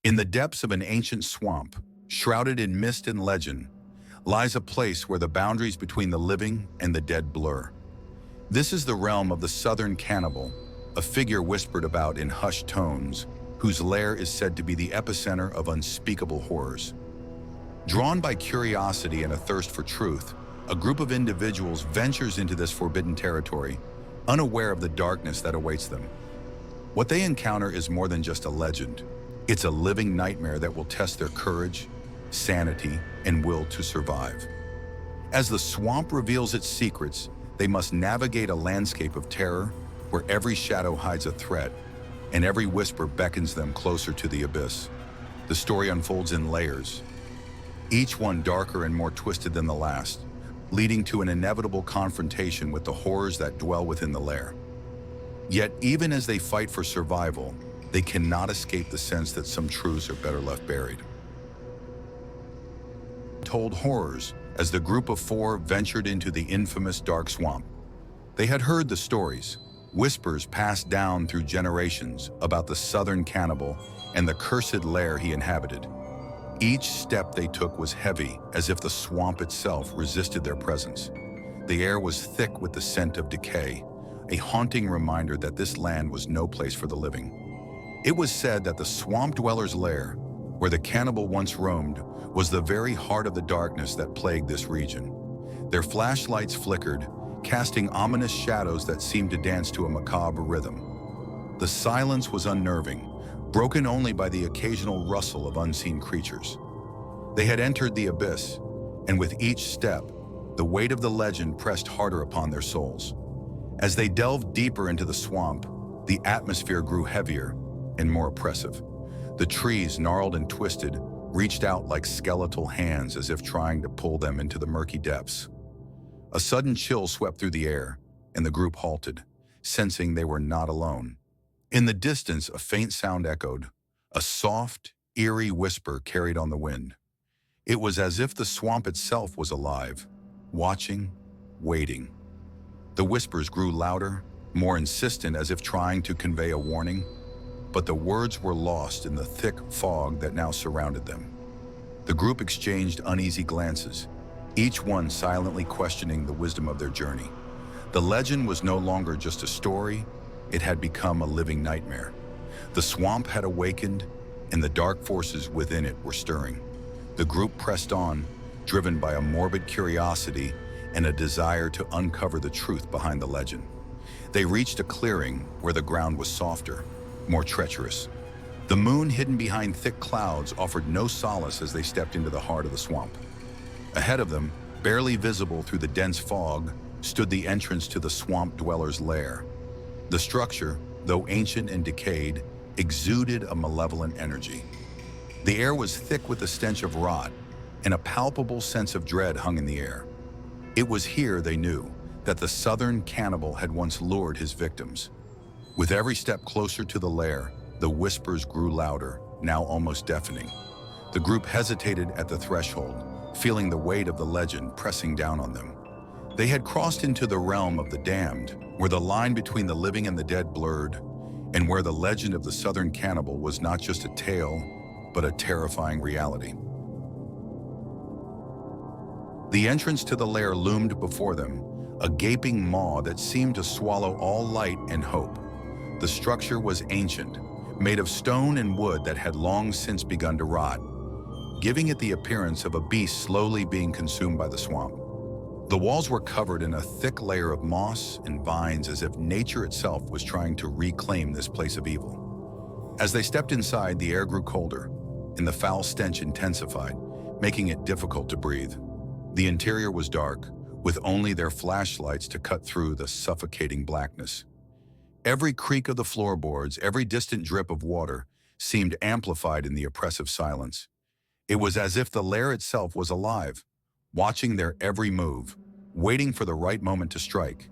In the depths of an ancient swamp, shrouded in mist and legend, lies a place where the boundaries between the living and the dead blur. This is the realm of the Southern Cannibal, a figure whispered about in hushed tones, whose lair is said to be the epicenter of unspeakable horrors. Drawn by curiosity and a thirst for truth, a group of individuals ventures into this forbidden territory, unaware of the darkness that awaits them. What they encounter is more than just a legend. It's a living nightmare that will test their courage, sanity, and will to survive. As the swamp reveals its secrets, they must navigate a landscape of terror where every shadow hides a threat and every whisper beckons them closer to the abyss. The story unfolds in layers, each one darker and more twisted than the last, leading to an inevitable confrontation with the horrors that dwell within the lair. Yet, even as they fight for survival, they cannot escape the sense that some truths are better left buried. Told horrors as the group of four ventured into the infamous dark swamp. They had heard the stories, whispers passed down through generations about the Southern Cannibal and the cursed lair he inhabited. Each step they took was heavy, as if the swamp itself resisted their presence. The air was thick with the scent of decay, a haunting reminder that this land was no place for the living. It was said that the swamp dweller's lair, where the cannibal once roamed, was the very heart of the darkness that plagued this region. Their flashlights flickered, casting ominous shadows that seemed to dance to a macabre rhythm. The silence was unnerving, broken only by the occasional rustle of unseen creatures. They had entered the abyss, and with each step, the weight of the legend pressed harder upon their souls. As they delved deeper into the swamp, the atmosphere grew heavier and more oppressive. The trees, gnarled and twisted, reached out like skeletal hands as if trying to pull them into the murky depths. A sudden chill swept through the air, and the group halted, sensing they were not alone. In the distance, a faint sound echoed, a soft, eerie whisper carried on the wind. It was as if the swamp itself was alive, watching, waiting. The whispers grew louder, more insistent, as if trying to convey a warning, but the words were lost in the thick fog that now surrounded them. The group exchanged uneasy glances, each one silently questioning the wisdom of their journey. The legend was no longer just a story, it had become a living nightmare. The swamp had awakened, and the dark forces within it were stirring. The group pressed on, driven by a morbid curiosity and a desire to uncover the truth behind the legend. They reached a clearing where the ground was softer, more treacherous. The moon, hidden behind thick clouds, offered no solace as they stepped into the heart of the swamp. Ahead of them, barely visible through the dense fog, stood the entrance to the swamp dweller's lair. The structure, though ancient and decayed, exuded a malevolent energy. The air was thick with the stench of rot, and a palpable sense of dread hung in the air. It was here, they knew, that the Southern Cannibal had once lured his victims. With every step closer to the lair, the whispers grew louder, now almost deafening. The group hesitated at the threshold, feeling the weight of the legend pressing down on them. They had crossed into the realm of the damned, where the line between the living and the dead blurred, and where the legend of the Southern Cannibal was not just a tale, but a terrifying reality. The entrance to the lair loomed before them, a gaping maw that seemed to swallow all light and hope. The structure was ancient, made of stone and wood that had long since begun to rot, giving it the appearance of a beast slowly being consumed by the swamp. The walls were covered in a thick layer of moss and vines, as if nature itself was trying to reclaim this place of evil. As they stepped inside, the air grew colder, and the foul stench intensified, making it difficult to breathe. The interior was dark, with only their flashlights to cut through the suffocating blackness. Every creak of the floorboards, every distant drip of water, seemed amplified in the oppressive silence. It was as if the lair itself was alive, watching their every move, waiting for the right moment to strike.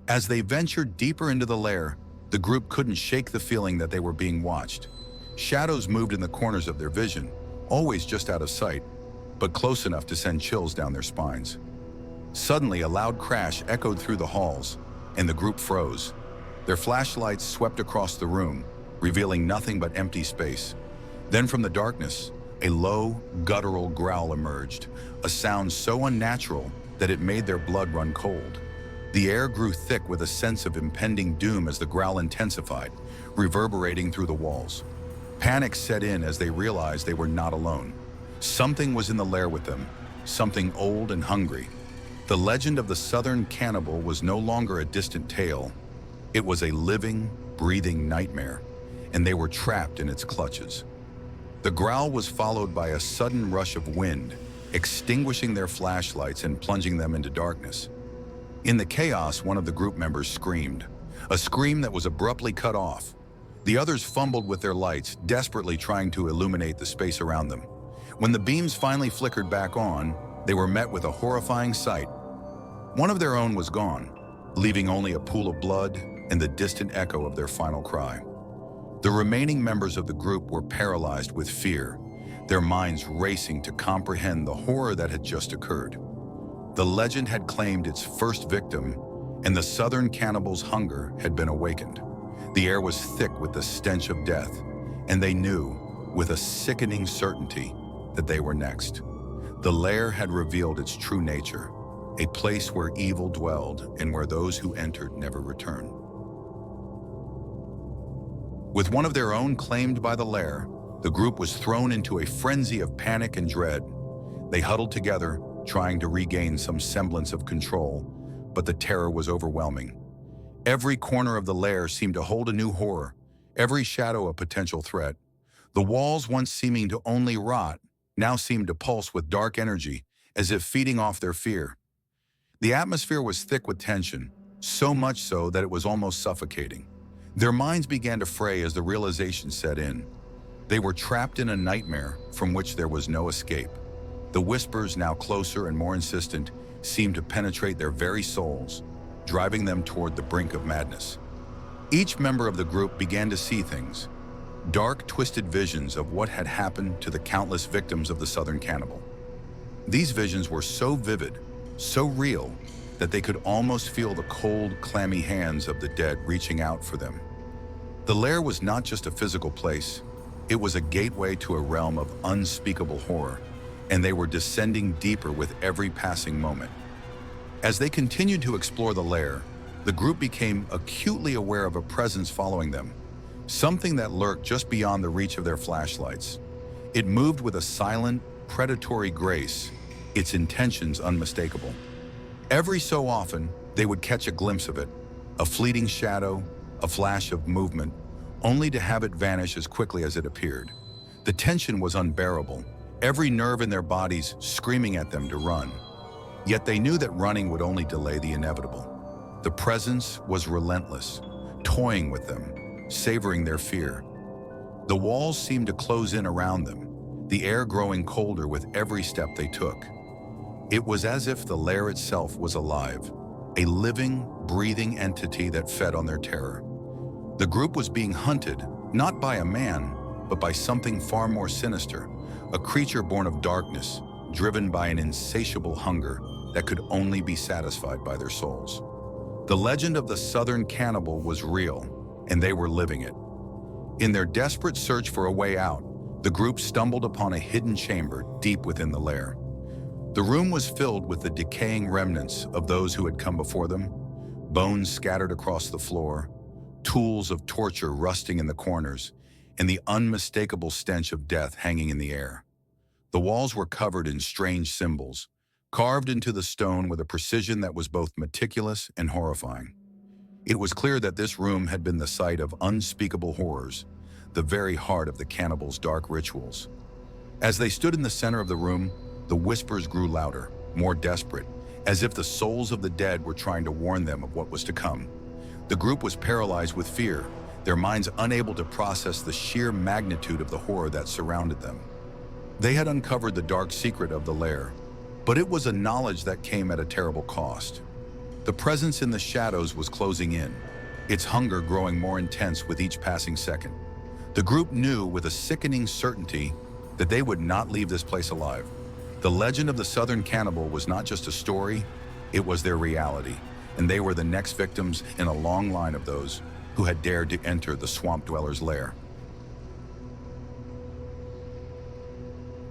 As they ventured deeper into the lair, the group couldn't shake the feeling that they were being watched. Shadows moved in the corners of their vision, always just out of sight, but close enough to send chills down their spines. Suddenly, a loud crash echoed through the halls, and the group froze. Their flashlights swept across the room, revealing nothing but empty space. Then from the darkness, a low, guttural growl emerged, a sound so unnatural that it made their blood run cold. The air grew thick with a sense of impending doom as the growl intensified, reverberating through the walls. Panic set in as they realized they were not alone. Something was in the lair with them, something old and hungry. The legend of the Southern Cannibal was no longer a distant tale. It was a living, breathing nightmare, and they were trapped in its clutches. The growl was followed by a sudden rush of wind, extinguishing their flashlights and plunging them into darkness. In the chaos, one of the group members screamed, a scream that was abruptly cut off. The others fumbled with their lights, desperately trying to illuminate the space around them. When the beams finally flickered back on, they were met with a horrifying sight. One of their own was gone, leaving only a pool of blood and the distant echo of their final cry. The remaining members of the group were paralyzed with fear, their minds racing to comprehend the horror that had just occurred. The legend had claimed its first victim, and the Southern Cannibal's hunger had been awakened. The air was thick with the stench of death, and they knew, with a sickening certainty, that they were next. The lair had revealed its true nature, a place where evil dwelled and where those who entered never returned. With one of their own claimed by the lair, the group was thrown into a frenzy of panic and dread. They huddled together, trying to regain some semblance of control, but the terror was overwhelming. Every corner of the lair seemed to hold a new horror, every shadow a potential threat. The walls, once seeming to only rot, now seemed to pulse with dark energy, as if feeding off their fear. The atmosphere was thick with tension, so much so that it was almost suffocating. Their minds began to fray as the realization set in. They were trapped in a nightmare from which there was no escape. The whispers, now closer and more insistent, seemed to penetrate their very souls, driving them toward the brink of madness. Each member of the group began to see things, dark, twisted visions of what had happened to the countless victims of the Southern Cannibal. These visions were so vivid, so real, that they could almost feel the cold, clammy hands of the dead reaching out for them. The lair was not just a physical place, it was a gateway to a realm of unspeakable horror, and they were descending deeper with every passing moment. As they continued to explore the lair, the group became acutely aware of a presence following them, something that lurked just beyond the reach of their flashlights. It moved with a silent, predatory grace, its intentions unmistakable. Every so often, they would catch a glimpse of it, a fleeting shadow, a flash of movement, only to have it vanish as quickly as it appeared. The tension was unbearable, every nerve in their bodies screaming at them to run. Yet they knew that running would only delay the inevitable. The presence was relentless, toying with them, savoring their fear. The walls seemed to close in around them, the air growing colder with every step they took. It was as if the lair itself was alive, a living, breathing entity that fed on their terror. The group was being hunted, not by a man, but by something far more sinister, a creature born of darkness, driven by an insatiable hunger that could only be satisfied by their souls. The legend of the Southern Cannibal was real, and they were living it. In their desperate search for a way out, the group stumbled upon a hidden chamber deep within the lair. The room was filled with the decaying remnants of those who had come before them, bones scattered across the floor, tools of torture rusting in the corners, and the unmistakable stench of death hanging in the air. The walls were covered in strange symbols, carved into the stone with a precision that was both meticulous and horrifying. It was clear that this room had been the site of unspeakable horrors, the very heart of the cannibal's dark rituals. As they stood in the center of the room, the whispers grew louder, more desperate, as if the souls of the dead were trying to warn them of what was to come. The group was paralyzed with fear, their minds unable to process the sheer magnitude of the horror that surrounded them. They had uncovered the dark secret of the lair, but it was a knowledge that came at a terrible cost. The presence in the shadows was closing in, its hunger growing more intense with each passing second. The group knew with a sickening certainty that they would not leave this place alive. The legend of the Southern Cannibal was not just a story, it was their reality, and they were the next victims in a long line of those who had dared to enter the swamp dweller's lair.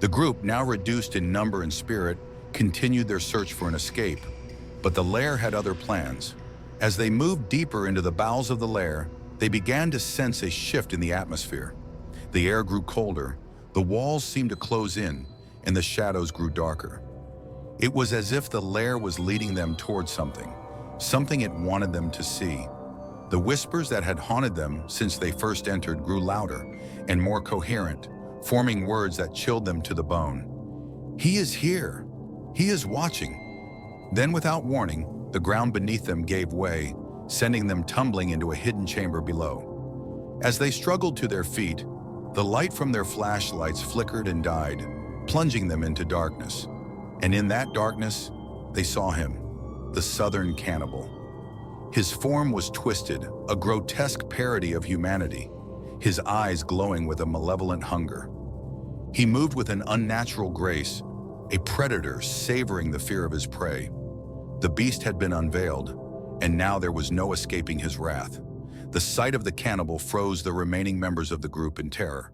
The group, now reduced in number and spirit, continued their search for an escape, but the lair had other plans. As they moved deeper into the bowels of the lair, they began to sense a shift in the atmosphere. The air grew colder, the walls seemed to close in, and the shadows grew darker. It was as if the lair was leading them towards something it wanted them to see. The whispers that had haunted them since they first entered grew louder and more coherent, forming words that chilled them to the bone. "He is here. He is watching." Then, without warning, the ground beneath them gave way, sending them tumbling into a hidden chamber below. As they struggled to their feet, the light from their flashlights flickered and died, plunging them into darkness. And in that darkness, they saw him, the Southern Cannibal. His form was twisted, a grotesque parody of humanity, his eyes glowing with a malevolent hunger. He moved with an unnatural grace, a predator savoring the fear of his prey. The beast had been unveiled, and now there was no escaping his wrath. The sight of the cannibal froze the remaining members of the group in terror.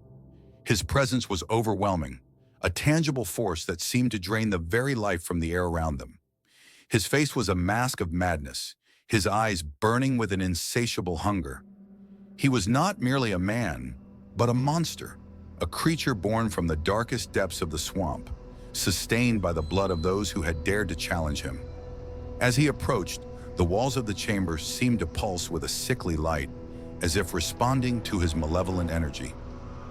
His presence was overwhelming, a tangible force that seemed to drain the very life from the air around them. His face was a mask of madness, his eyes burning with an insatiable hunger. He was not merely a man, but a monster, a creature born from the darkest depths of the swamp, sustained by the blood of those who had dared to challenge him. As he approached, the walls of the chamber seemed to pulse with a sickly light, as if responding to his malevolent energy.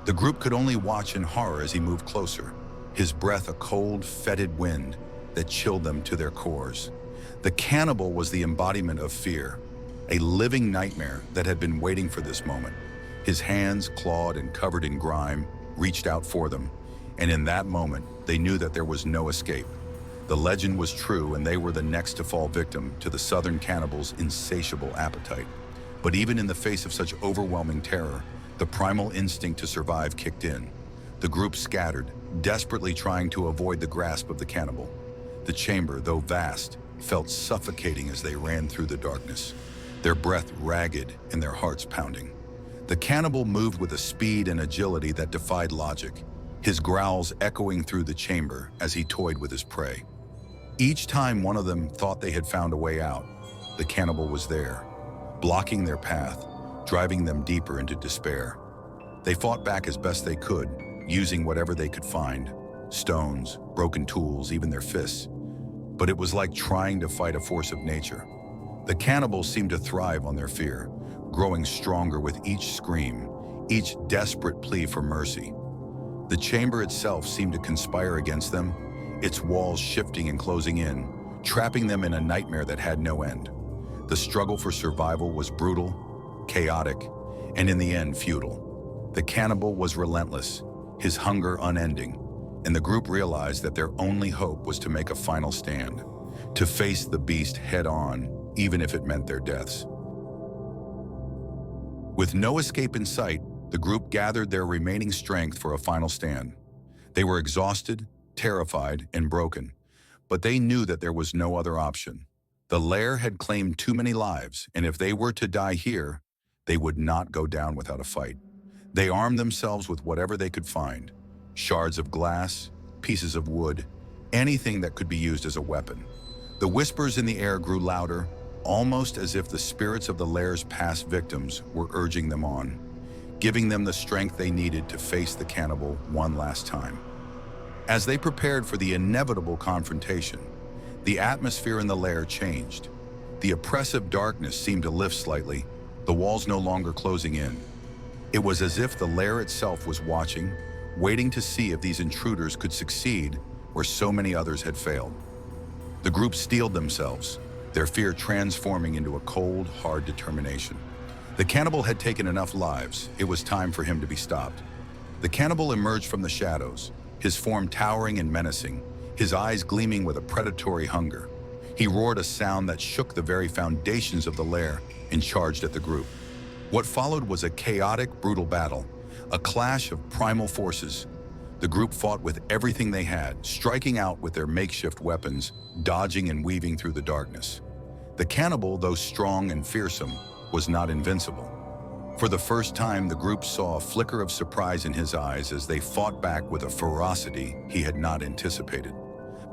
The group could only watch in horror as he moved closer, his breath a cold, fetid wind that chilled them to their cores. The cannibal was the embodiment of fear, a living nightmare that had been waiting for this moment. His hands, clawed and covered in grime, reached out for them, and in that moment, they knew that there was no escape. The legend was true, and they were the next to fall victim to the Southern Cannibal's insatiable appetite. But even in the face of such overwhelming terror, the primal instinct to survive kicked in. The group scattered, desperately trying to avoid the grasp of the cannibal. The chamber, though vast, felt suffocating as they ran through the darkness, their breath ragged and their hearts pounding. The cannibal moved with a speed and agility that defied logic, his growls echoing through the chamber as he toyed with his prey. Each time one of them thought they had found a way out, the cannibal was there, blocking their path, driving them deeper into despair. They fought back as best they could, using whatever they could find, stones, broken tools, even their fists. But it was like trying to fight a force of nature. The cannibals seemed to thrive on their fear, growing stronger with each scream, each desperate plea for mercy. The chamber itself seemed to conspire against them, its walls shifting and closing in, trapping them in a nightmare that had no end. The struggle for survival was brutal, chaotic, and in the end, futile. The cannibal was relentless, his hunger unending, and the group realized that their only hope was to make a final stand, to face the beast head-on, even if it meant their deaths. With no escape in sight, the group gathered their remaining strength for a final stand. They were exhausted, terrified, and broken, but they knew that there was no other option. The lair had claimed too many lives, and if they were to die here, they would not go down without a fight. They armed themselves with whatever they could find, shards of glass, pieces of wood, anything that could be used as a weapon. The whispers in the air grew louder, almost as if the spirits of the lair's past victims were urging them on, giving them the strength they needed to face the cannibal one last time. As they prepared for the inevitable confrontation, the atmosphere in the lair changed. The oppressive darkness seemed to lift slightly, the walls no longer closing in. It was as if the lair itself was watching, waiting to see if these intruders could succeed where so many others had failed. The group steeled themselves, their fear transforming into a cold, hard determination. The cannibal had taken enough lives. It was time for him to be stopped. The cannibal emerged from the shadows, his form towering and menacing, his eyes gleaming with a predatory hunger. He roared a sound that shook the very foundations of the lair and charged at the group. What followed was a chaotic, brutal battle, a clash of primal forces. The group fought with everything they had, striking out with their makeshift weapons, dodging and weaving through the darkness. The cannibal, though strong and fearsome, was not invincible. For the first time, the group saw a flicker of surprise in his eyes as they fought back with a ferocity he had not anticipated.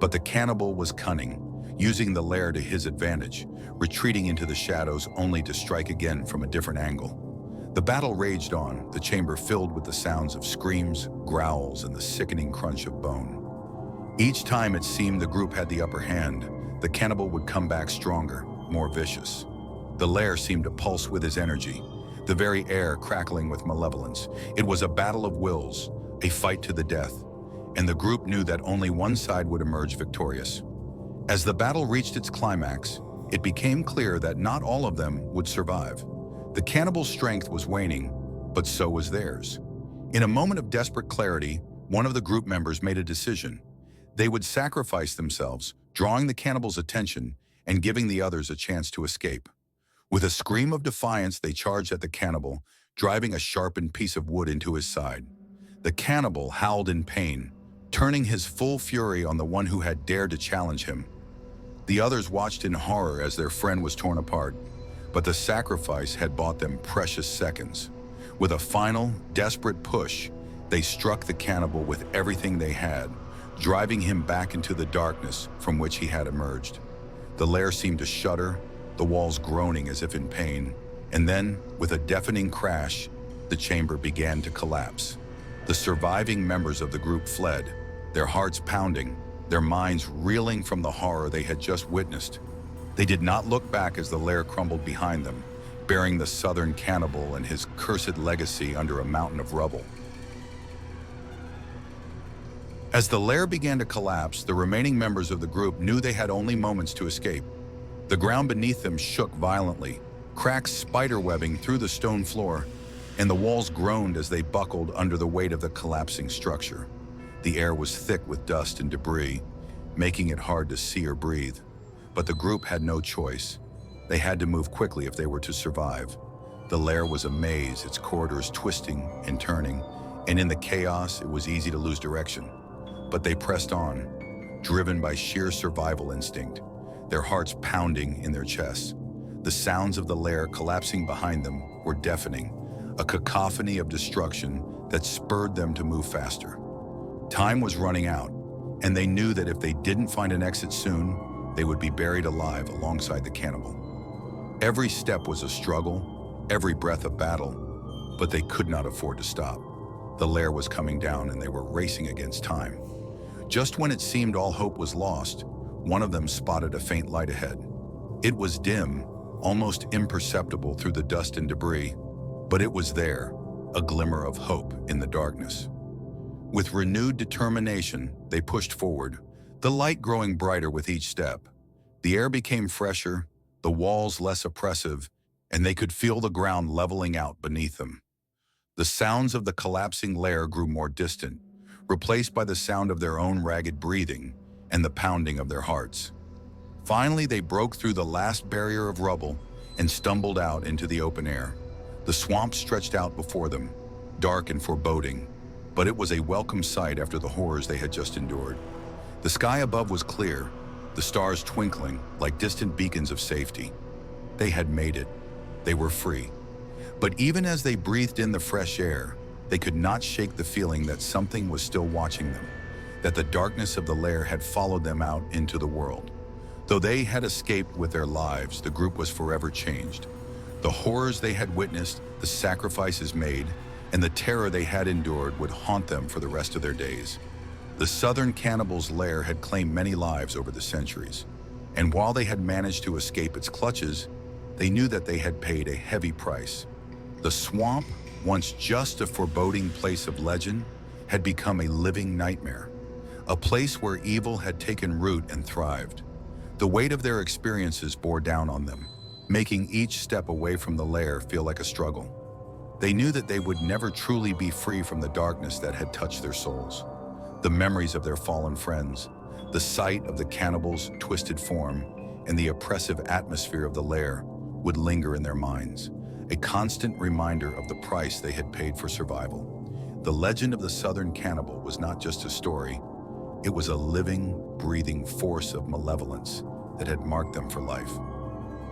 But the cannibal was cunning, using the lair to his advantage, retreating into the shadows only to strike again from a different angle. The battle raged on, the chamber filled with the sounds of screams, growls, and the sickening crunch of bone. Each time it seemed the group had the upper hand, the cannibal would come back stronger, more vicious. The lair seemed to pulse with his energy, the very air crackling with malevolence. It was a battle of wills, a fight to the death, and the group knew that only one side would emerge victorious. As the battle reached its climax, it became clear that not all of them would survive. The cannibal's strength was waning, but so was theirs. In a moment of desperate clarity, one of the group members made a decision. They would sacrifice themselves, drawing the cannibal's attention and giving the others a chance to escape. With a scream of defiance, they charged at the cannibal, driving a sharpened piece of wood into his side. The cannibal howled in pain, turning his full fury on the one who had dared to challenge him. The others watched in horror as their friend was torn apart, but the sacrifice had bought them precious seconds. With a final, desperate push, they struck the cannibal with everything they had, driving him back into the darkness from which he had emerged. The lair seemed to shudder, the walls groaning as if in pain, and then, with a deafening crash, the chamber began to collapse. The surviving members of the group fled, their hearts pounding, their minds reeling from the horror they had just witnessed. They did not look back as the lair crumbled behind them, bearing the Southern Cannibal and his cursed legacy under a mountain of rubble. As the lair began to collapse, the remaining members of the group knew they had only moments to escape. The ground beneath them shook violently, cracks spiderwebbing through the stone floor, and the walls groaned as they buckled under the weight of the collapsing structure. The air was thick with dust and debris, making it hard to see or breathe. But the group had no choice. They had to move quickly if they were to survive. The lair was a maze, its corridors twisting and turning, and in the chaos, it was easy to lose direction. But they pressed on, driven by sheer survival instinct, their hearts pounding in their chests. The sounds of the lair collapsing behind them were deafening, a cacophony of destruction that spurred them to move faster. Time was running out, and they knew that if they didn't find an exit soon, they would be buried alive alongside the cannibal. Every step was a struggle, every breath a battle, but they could not afford to stop. The lair was coming down and they were racing against time. Just when it seemed all hope was lost, one of them spotted a faint light ahead. It was dim, almost imperceptible through the dust and debris, but it was there, a glimmer of hope in the darkness. With renewed determination, they pushed forward, the light growing brighter with each step. The air became fresher, the walls less oppressive, and they could feel the ground leveling out beneath them. The sounds of the collapsing lair grew more distant, replaced by the sound of their own ragged breathing and the pounding of their hearts. Finally, they broke through the last barrier of rubble and stumbled out into the open air. The swamp stretched out before them, dark and foreboding, but it was a welcome sight after the horrors they had just endured. The sky above was clear, the stars twinkling like distant beacons of safety. They had made it. They were free. But even as they breathed in the fresh air, they could not shake the feeling that something was still watching them, that the darkness of the lair had followed them out into the world. Though they had escaped with their lives, the group was forever changed. The horrors they had witnessed, the sacrifices made, and the terror they had endured would haunt them for the rest of their days. The Southern Cannibal's lair had claimed many lives over the centuries, and while they had managed to escape its clutches, they knew that they had paid a heavy price. The swamp, once just a foreboding place of legend, had become a living nightmare, a place where evil had taken root and thrived. The weight of their experiences bore down on them, making each step away from the lair feel like a struggle. They knew that they would never truly be free from the darkness that had touched their souls. The memories of their fallen friends, the sight of the cannibal's twisted form, and the oppressive atmosphere of the lair would linger in their minds, a constant reminder of the price they had paid for survival. The legend of the Southern Cannibal was not just a story, it was a living, breathing force of malevolence that had marked them for life.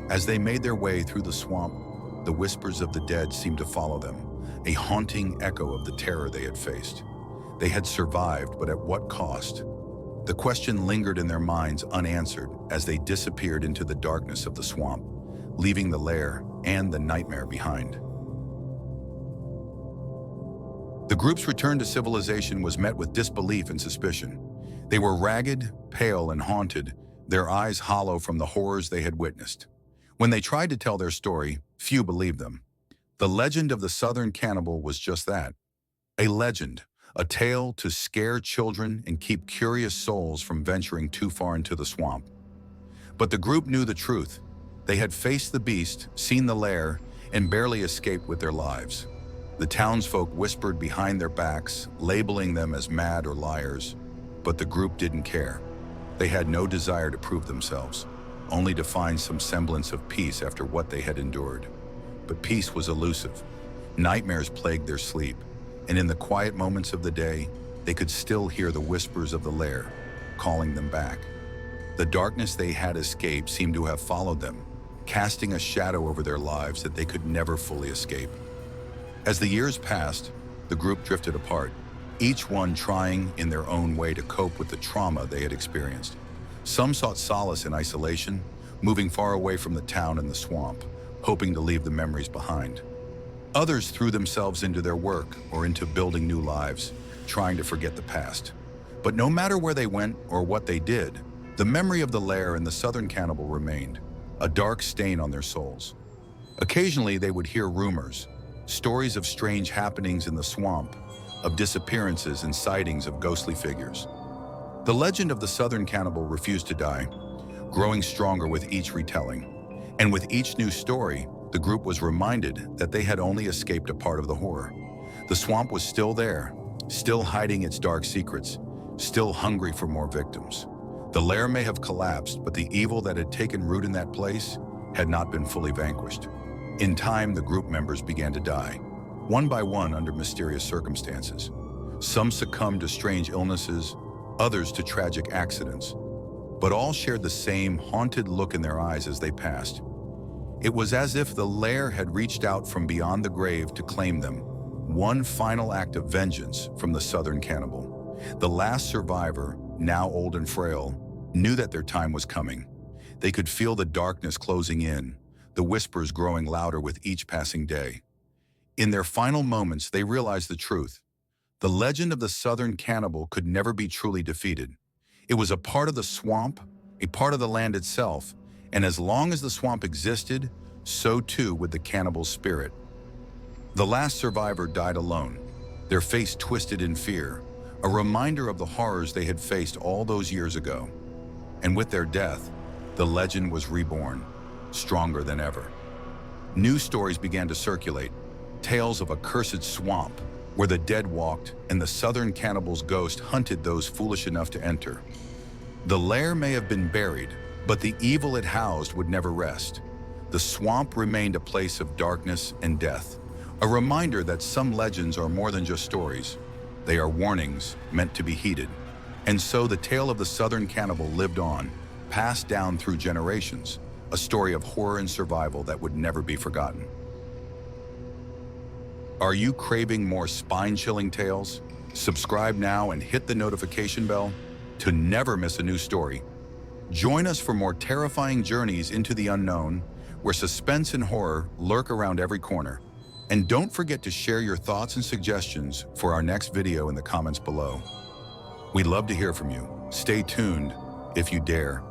As they made their way through the swamp, the whispers of the dead seemed to follow them, a haunting echo of the terror they had faced. They had survived, but at what cost? The question lingered in their minds unanswered as they disappeared into the darkness of the swamp, leaving the lair and the nightmare behind. The group's return to civilization was met with disbelief and suspicion. They were ragged, pale, and haunted, their eyes hollow from the horrors they had witnessed. When they tried to tell their story, few believed them. The legend of the Southern Cannibal was just that, a legend, a tale to scare children and keep curious souls from venturing too far into the swamp. But the group knew the truth. They had faced the beast, seen the lair, and barely escaped with their lives. The townsfolk whispered behind their backs, labeling them as mad or liars, but the group didn't care. They had no desire to prove themselves, only to find some semblance of peace after what they had endured. But peace was elusive. Nightmares plagued their sleep, and in the quiet moments of the day, they could still hear the whispers of the lair, calling them back. The darkness they had escaped seemed to have followed them, casting a shadow over their lives that they could never fully escape. As the years passed, the group drifted apart, each one trying in their own way to cope with the trauma they had experienced. Some sought solace in isolation, moving far away from the town and the swamp, hoping to leave the memories behind. Others threw themselves into their work or into building new lives, trying to forget the past. But no matter where they went or what they did, the memory of the lair and the Southern Cannibal remained, a dark stain on their souls. Occasionally they would hear rumors, stories of strange happenings in the swamp, of disappearances and sightings of ghostly figures. The legend of the Southern Cannibal refused to die, growing stronger with each retelling. And with each new story, the group was reminded that they had only escaped a part of the horror. The swamp was still there, still hiding its dark secrets, still hungry for more victims. The lair may have collapsed, but the evil that had taken root in that place had not been fully vanquished. In time, the group members began to die, one by one under mysterious circumstances. Some succumbed to strange illnesses, others to tragic accidents, but all shared the same haunted look in their eyes as they passed. It was as if the lair had reached out from beyond the grave to claim them, one final act of vengeance from the Southern Cannibal. The last survivor, now old and frail, knew that their time was coming. They could feel the darkness closing in, the whispers growing louder with each passing day. In their final moments, they realized the truth. The legend of the Southern Cannibal could never be truly defeated. It was a part of the swamp, a part of the land itself, and as long as the swamp existed, so too would the cannibal's spirit. The last survivor died alone, their face twisted in fear, a reminder of the horrors they had faced all those years ago. And with their death, the legend was reborn, stronger than ever. New stories began to circulate, tales of a cursed swamp where the dead walked and the Southern Cannibal's ghost hunted those foolish enough to enter. The lair may have been buried, but the evil it housed would never rest. The swamp remained a place of darkness and death, a reminder that some legends are more than just stories. They are warnings meant to be heeded. And so the tale of the Southern Cannibal lived on, passed down through generations, a story of horror and survival that would never be forgotten. Are you craving more spine-chilling tales? Subscribe now and hit the notification bell to never miss a new story. Join us for more terrifying journeys into the unknown, where suspense and horror lurk around every corner. And don't forget to share your thoughts and suggestions for our next video in the comments below. We'd love to hear from you. Stay tuned if you dare.